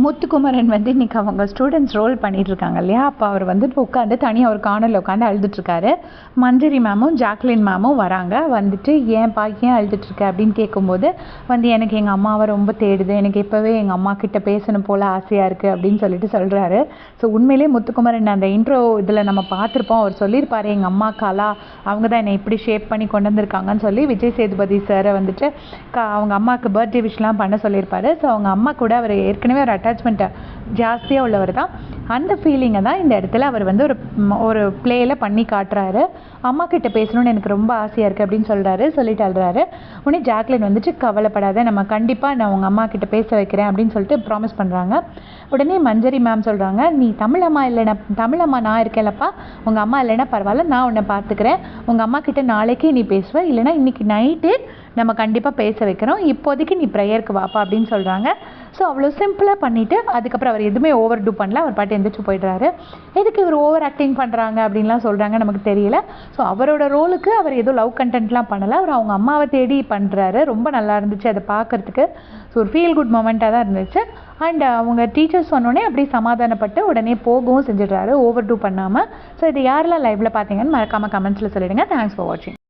முத்துக்குமரன் வந்து இன்றைக்கி அவங்க ஸ்டூடெண்ட்ஸ் ரோல் பண்ணிகிட்ருக்காங்க இல்லையா, அப்போ அவர் வந்துட்டு உட்காந்து தனியாக ஒரு கார்னரில் உட்காந்து அழுதுட்ருக்காரு. மஞ்சரி மேமும் ஜாக்லின் மேமும் வராங்க. வந்துட்டு ஏன்பா ஏன் அழுதுட்ருக்க அப்படின்னு கேட்கும்போது வந்து எனக்கு எங்கள் அம்மாவை ரொம்ப தேடுது, எனக்கு இப்போவே எங்கள் அம்மா கிட்ட பேசணும் போல் ஆசையாக இருக்குது அப்படின்னு சொல்கிறாரு. ஸோ உண்மையிலே முத்துக்குமரன் அந்த இன்ட்ரோ இதில் நம்ம பார்த்துருப்போம். அவர் சொல்லியிருப்பார், எங்கள் அம்மா கலா அவங்க தான் என்னை இப்படி ஷேப் பண்ணி கொண்டு வந்திருக்காங்கன்னு சொல்லி விஜய் சேதுபதி சாரை வந்துட்டு அவங்க அம்மாவுக்கு பர்த்டே விஷலாம் பண்ண சொல்லியிருப்பாரு. ஸோ அவங்க அம்மா கூட அவர் ஏற்கனவே ஒரு அட்டாச்மெண்ட்டை ஜாஸ்தியாக உள்ளவர் தான். அந்த ஃபீலிங்கை தான் இந்த இடத்துல அவர் வந்து ஒரு ப்ளேயில் பண்ணி காட்டுறாரு. அம்மா கிட்ட பேசணும்னு எனக்கு ரொம்ப ஆசையாக இருக்குது அப்படின்னு சொல்லிட்டு அழுறாரு. உடனே ஜாக்லின் வந்துட்டு கவலைப்படாத, நம்ம கண்டிப்பாக நான் உங்கள் அம்மா கிட்ட பேச வைக்கிறேன் அப்படின்னு சொல்லிட்டு ப்ராமிஸ் பண்ணுறாங்க. உடனே மஞ்சரி மேம் சொல்கிறாங்க, நீ தமிழம்மா நான் இருக்கேன்லப்பா, உங்கள் அம்மா இல்லைன்னா பரவாயில்ல, நான் உன்னை பார்த்துக்கிறேன், உங்கள் அம்மா கிட்ட நாளைக்கே நீ பேசுவ, இல்லைனா இன்றைக்கி நைட்டு நம்ம கண்டிப்பாக பேச வைக்கிறோம், இப்போதைக்கு நீ ப்ரேயருக்கு வாப்பா அப்படின்னு சொல்கிறாங்க. ஸோ அவ்வளோ சிம்பிளாக பண்ணிவிட்டு அதுக்கப்புறம் அவர் எதுவுமே ஓவர் டூ பண்ணல, அவர் பாட்டு எந்திரிச்சு போய்ட்றாரு. எதுக்கு இவர் ஓவர் ஆக்டிங் பண்ணுறாங்க அப்படின்லாம் சொல்கிறாங்க நமக்கு தெரியல. ஸோ அவரோட ரோலுக்கு அவர் ஏதோ லவ் கண்டென்ட்லாம் பண்ணலை, அவர் அவங்க அம்மாவை தேடி பண்ணுறாரு. ரொம்ப நல்லா இருந்துச்சு அதை பார்க்குறதுக்கு. ஸோ ஒரு ஃபீல் குட் மொமெண்ட்டாக தான் இருந்துச்சு. அண்ட் அவங்க டீச்சர்ஸ் சொன்னோடனே அப்படியே சமாதானப்பட்டு உடனே போகவும் செஞ்சிடுறாரு, ஓவர் டூ பண்ணாமல். ஸோ இது யாரெல்லாம் லைவில் பார்த்தீங்கன்னு மறக்காமல் கமெண்ட்ஸில் சொல்லிவிடுங்க. தேங்க்ஸ் ஃபார் வாட்சிங்.